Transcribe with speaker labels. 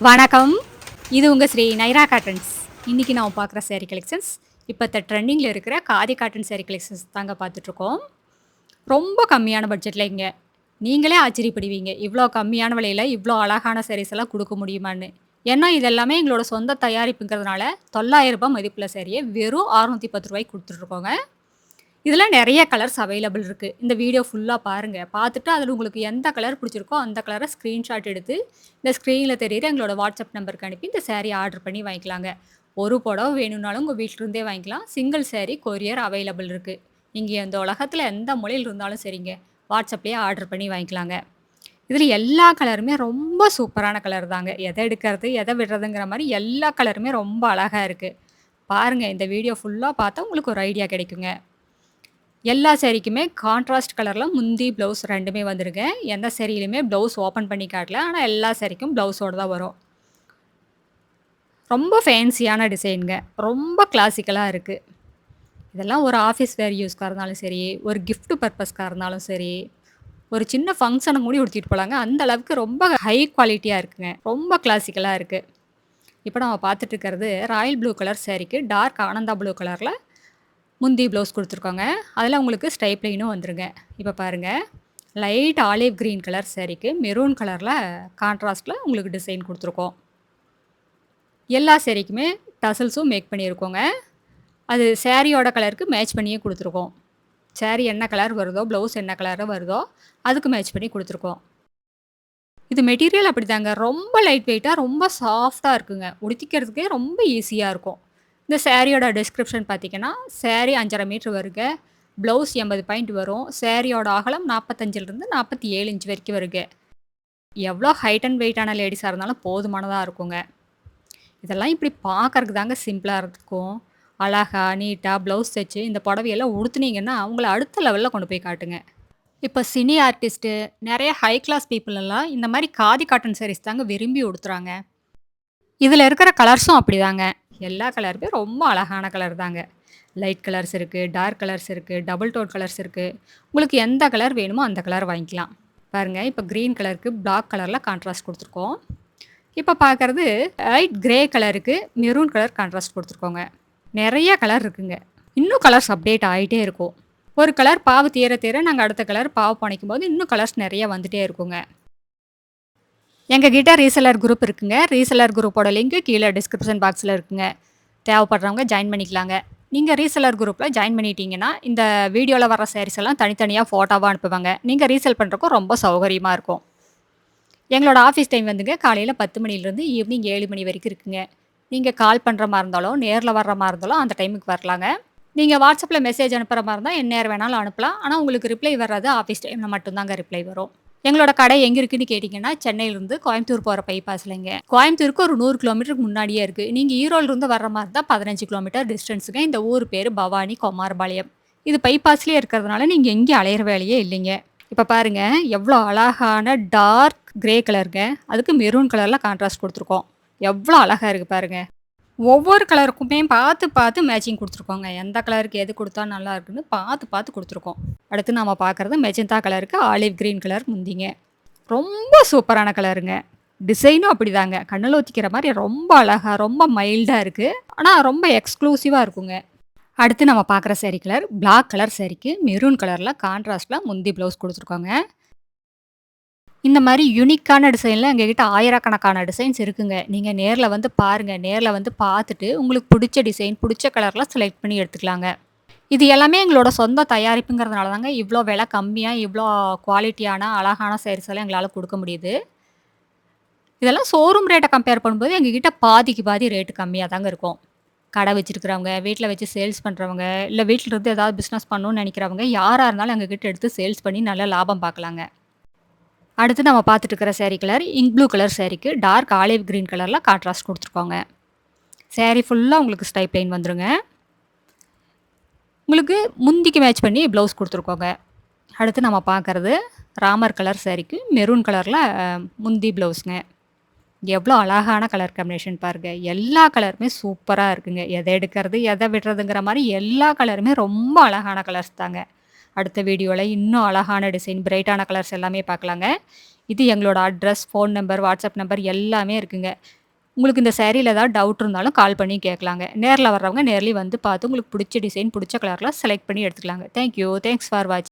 Speaker 1: வணக்கம். இது உங்க ஸ்ரீ நைரா காட்டன்ஸ். இன்னைக்கு நாம பார்க்குற சேரீ கலெக்ஷன்ஸ், இப்பத்த ட்ரெண்டிங்கில இருக்கிற காதி காட்டன் சேரீ கலெக்ஷன்ஸ் தாங்க பார்த்துட்ருக்கோம். ரொம்ப கம்மியான பட்ஜெட்ல இங்க. நீங்களே ஆச்சரியப்படுவீங்க. இவ்ளோ கம்மியான விலையில இவ்ளோ அழகான சாரீஸ் எல்லாம் குடுக்க முடியுமான்னு. ஏன்னா, இது எல்லாமே எங்களோட சொந்த தயாரிப்புங்கிறதுனால ரூ. 900 மதிப்புள்ள சாரிய வெறும் ரூ. 610 குடுத்துட்ருக்கோங்க. இதுல நெறைய கலர்ஸ் அவைலபிள் இருக்கு. இந்த வீடியோ ஃபுல்லா பாருங்க. பார்த்துட்டு அதில உங்களுக்கு எந்த கலர் பிடிச்சிருக்கோ, அந்த கலர ஸ்க்ரீன்ஷாட் எடுத்து, இந்த ஸ்க்ரீன்ல தெரியிற எங்களோட வாட்ஸ்அப் நம்பருக்கு அனுப்பி இந்த சாரி ஆர்டர் பண்ணி வாங்கிக்கலாங்க. ஒரு புடவ வேணும்னாலும் உங்க வீட்ல இருந்தே வாங்கிக்கலாம். சிங்கிள் சாரி கொரியர் அவைலபிள் இருக்கு. நீங்க இந்த உலகத்துல எந்த மூலையில இருந்தாலும் சரிங்க, வாட்ஸ்அப்லயே ஆர்டர் பண்ணி வாங்கிக்கலாங்க. இதுல எல்லா கலருமே ரொம்ப சூப்பரான கலர் தாங்க. எத எடுக்கிறது, எத விடுறதுங்கிற மாரி எல்லா கலருமே ரொம்ப அழகா இருக்கு. பாருங்க இந்த வீடியோ ஃபுல்லா பார்த்தா உங்களுக்கு ஒரு ஐடியா கிடைக்குங்க. எல்லா சாரீக்குமே கான்ட்ராஸ்ட் கலர்ல முந்தி, ப்ளவுஸ் 2மே வந்துருங்க. எந்த சாரியிலுமே ப்ளவுஸ் ஓப்பன் பண்ணி காட்டல. ஆனா எல்லா சாரீக்கும் ப்ளவுஸோட தான் வரும். ரொம்ப ஃபேன்சியான டிசைன்ங்க. ரொம்ப கிளாசிக்கலா இருக்கு. இதெல்லாம் ஒரு ஆஃபீஸ் வேர் யூஸ்க்கா இருந்தாலும் சரி, ஒரு கிஃப்ட் பர்ப்பஸ்க்கா இருந்தாலும் சரி, ஒரு சின்ன ஃபங்ஷனுக்கு கூட உடுத்திட்டு போலாங்க. அந்த அளவுக்கு ரொம்ப ஹை குவாலிட்டியா இருக்குங்க. ரொம்ப கிளாசிக்கலா இருக்கு. இப்ப நம்ம பார்த்துட்டு இருக்கிறது ராயல் ப்ளூ கலர் சாரீக்கு டார்க் ஆனந்தா ப்ளூ கலர்ல முந்தி ப்ளவுஸ் குடுத்துருக்கோங்க. அதில உங்களுக்கு ஸ்ட்ரைப் லைனும் வந்துருங்க. இப்ப பாருங்க. லைட் ஆலிவ் கிரீன் கலர் சாரீக்கு மெரூன் கலர்ல கான்ட்ராஸ்ட்ல உங்களுக்கு டிசைன் குடுத்துருக்கோம். எல்லா சாரீக்குமே டசல்ஸும் மேக் பண்ணியிருக்கோங்க. அது சாரியோட கலருக்கு மேட்ச் பண்ணியே குடுத்துருக்கோம். சாரி என்ன கலர் வருதோ, ப்ளவுஸ் என்ன கலர் வருதோ, அதுக்கு மேட்ச் பண்ணி குடுத்துருக்கோம். இது மெட்டீரியல் அப்படிதாங்க. ரொம்ப லைட் வெயிட்டா, ரொம்ப சாஃப்ட்டா இருக்குங்க. உடுத்திக்கிறதுக்கே ரொம்ப ஈஸியா இருக்கும். இந்த சாரியோட டிஸ்கிரிப்ஷன் பார்த்தீங்கன்னா, சாரி 5½ மீட்டர் வருங்க. ப்ளவுஸ் 80 பாயிண்ட் வரும். சாரியோட அகலம் 45லிருந்து 47 இன்ச் வரைக்கும் வருங்க. எவ்வளோ ஹைட் அண்ட் வெயிட்டான லேடீஸா இருந்தாலும் போதுமானதா இருக்குங்க. இதெல்லாம் இப்படி பார்க்கறக்கு தாங்க சிம்பிளா இருக்கும். அழகா, நீட்டா ப்ளவுஸ் தச்சு இந்த புடவையெல்லாம் உடுத்துனீங்கன்னா, அவங்கள அடுத்த லெவல்ல கொண்டு போய் காட்டுங்க. இப்ப சினி ஆர்டிஸ்ட்டு, நெறைய ஹை கிளாஸ் பீப்பிள் எல்லாம் இந்த மாரி காதி காட்டன் சாரீஸ் தாங்க விரும்பி உடுத்துறாங்க. இதுல இருக்கிற கலர்ஸும் அப்படிதாங்க. எல்லா கலருமே ரொம்ப அழகான கலர் தாங்க. லைட் கலர்ஸ் இருக்கு, டார்க் கலர்ஸ் இருக்கு, டபுள் டோன் கலர்ஸ் இருக்கு. உங்களுக்கு எந்த கலர் வேணுமோ அந்த கலர் வாங்கிக்கலாம். பாருங்க, இப்ப கிரீன் கலருக்கு பிளாக் கலர்ல கான்ட்ராஸ்ட் குடுத்துருக்கோம். இப்ப பார்க்கறது லைட் கிரே கலருக்கு மெரூன் கலர் கான்ட்ராஸ்ட் குடுத்துருக்கோங்க. நெறைய கலர் இருக்குங்க. இன்னும் கலர்ஸ் அப்டேட் ஆயிட்டே இருக்கும். ஒரு கலர் பாவு தீர தீர நாங்க அடுத்த கலர் பாவு புனைக்கும்போது இன்னும் கலர்ஸ் நெறைய வந்துட்டே இருக்குங்க. எங்ககிட்ட ரீசெல்லர் குரூப் இருக்குங்க. ரீசெல்லர் குரூப்போட லிங்க் கீழ டிஸ்கிரிப்ஷன் பாக்ஸ்ல இருக்குங்க. தேவைப்படுறவங்க ஜாயின் பண்ணிக்கலாங்க. நீங்க ரீசெல்லர் குரூப்ல ஜாயின் பண்ணிட்டீங்கன்னா, இந்த வீடியோல வர சாரீஸ் எல்லாம் தனித்தனியா ஃபோட்டோவா அனுப்புவாங்க. நீங்க ரீசெல் பண்றதுக்கும் ரொம்ப சௌகரியமா இருக்கும். எங்களோட ஆஃபீஸ் டைம் வந்துங்க காலையில 10 மணிலேருந்து ஈவினிங் 7 மணி வரைக்கும் இருக்குங்க. நீங்க கால் பண்ற மாரி இருந்தாலும், நேர்ல வர்ற மாரி இருந்தாலும் அந்த டைமுக்கு வரலாங்க. நீங்க வாட்ஸ்அப்ல மெசேஜ் அனுப்புற மாரி இருந்தா எந்நேரம் வேணாலும் அனுப்பலாம். ஆனா உங்களுக்கு ரிப்ளை வர்றது ஆஃபீஸ் டைம்ல மட்டும் தாங்க ரிப்ளை வரும். எங்களோட கடை எங்க இருக்குன்னு கேட்டீங்கன்னா, சென்னையிலிருந்து கோயம்புத்தூர் போற பைபாஸ்லங்க. கோயம்புத்தூருக்கு ஒரு 100 கிலோமீட்டருக்கு முன்னாடியே இருக்கு. நீங்க ஈரோட்லருந்து வர்ற மாரி இருந்தா 15 கிலோமீட்டர் டிஸ்டன்ஸுங்க. இந்த ஊர் பேரு பவானி குமாரபாளையம். இது பைபாஸ்லயே இருக்கிறதுனால நீங்க எங்கேயும் அலையிற வேலையே இல்லைங்க. இப்ப பாருங்க, எவ்ளோ அழகான டார்க் கிரே கலருங்க. அதுக்கு மெரூன் கலர்ல கான்ட்ராஸ்ட் குடுத்துருக்கோம். எவ்ளோ அழகா இருக்கு பாருங்க. ஒவ்வொரு கலருக்குமே பார்த்து, பார்த்து மேட்சிங் குடுத்துருக்கோங்க. எந்த கலருக்கு எது குடுத்தா நல்லா இருக்குன்னு பார்த்து, பார்த்து குடுத்துருக்கோம். அடுத்து நாம பார்க்கறது மெஜந்தா கலருக்கு ஆலிவ் கிரீன் கலர் முந்திங்க. ரொம்ப சூப்பரான கலருங்க. டிசைனும் அப்படிதாங்க. கண்ணுல ஒத்திக்கிற மாரி ரொம்ப அழகா, ரொம்ப மைல்டா இருக்கு. ஆனா ரொம்ப எக்ஸ்க்ளூசிவா இருக்குங்க. அடுத்து நம்ம பார்க்குற சாரீ கலர் பிளாக் கலர் சாரீக்கு மெரூன் கலர்ல கான்ட்ராஸ்ட்ல முந்தி ப்ளவுஸ் குடுத்துருக்கோங்க. இந்த மாரி யூனிக்கான டிசைன்ல எங்ககிட்ட ஆயிரக்கணக்கான டிசைன்ஸ் இருக்குங்க. நீங்க நேர்ல வந்து பாருங்க. நேர்ல வந்து பார்த்துட்டு, உங்களுக்கு புடிச்ச டிசைன், புடிச்ச கலர்ல செலக்ட் பண்ணி எடுத்துக்கலாங்க. இது எல்லாமே எங்களோட சொந்த தயாரிப்புங்கிறதுனால தாங்க இவ்ளோ விலை கம்மியா, இவ்ளோ குவாலிட்டியான அழகான சாரீஸ் எல்லாம் எங்களால குடுக்க முடியுது. இதெல்லாம் ஷோரூம் ரேட்ட கம்பேர் பண்ணும்போது எங்ககிட்ட பாதிக்கு பாதி ரேட் கம்மியா தாங்க இருக்கும். கடை வச்சிருக்கிறவங்க, வீட்ல வச்சு சேல்ஸ் பண்றவங்க, இல்ல வீட்ல இருந்து ஏதாவது பிசினஸ் பண்ணணும்னு நெனைக்கிறவங்க, யாரா இருந்தாலும் எங்ககிட்ட எடுத்து சேல்ஸ் பண்ணி நல்ல லாபம் பார்க்கலாங்க. அடுத்து நம்ம பார்த்துட்டு இருக்கிற sari colour ink blue colour சாரீக்கு டார்க் ஆலிவ் கிரீன் கலர்ல கான்ட்ராஸ்ட் குடுத்துருக்கோங்க. சாரீ ஃபுல்லா உங்களுக்கு ஸ்ட்ரைப் லைன் வந்துருங்க. உங்களுக்கு முந்திக்கு மேட்ச் பண்ணி ப்ளவுஸ் குடுத்துருக்கோங்க. அடுத்து நம்ம பார்க்கறது ராமர் கலர் சாரீக்கு மெரூன் கலர்ல முந்தி ப்ளவுஸ்ங்க. எவ்வளோ அழகான கலர் காம்பினேஷன் பாருங்க. எல்லா கலருமே சூப்பரா இருக்குங்க. எத எடுக்கிறது, எத விடுறதுங்கிற மாரி எல்லா கலருமே ரொம்ப அழகான கலர்ஸ் தாங்க. அடுத்த வீடியோல இன்னும் அழகான டிசைன், பிரைட்டான கலர்ஸ் எல்லாமே பார்க்கலாங்க. இது எங்களோட address, phone number, WhatsApp number எல்லாமே இருக்குங்க. உங்களுக்கு இந்த சாரீல ஏதாவது டவுட் இருந்தாலும் கால் பண்ணி கேட்கலாங்க. நேர்ல வர்றவங்க நேர்லயும் வந்து பார்த்து உங்களுக்கு புடிச்ச டிசைன், புடிச்ச கலர்ல செலக்ட் பண்ணி எடுத்துக்கலாங்க. Thank you. தேங்க்ஸ் ஃபார் வாட்சிங்.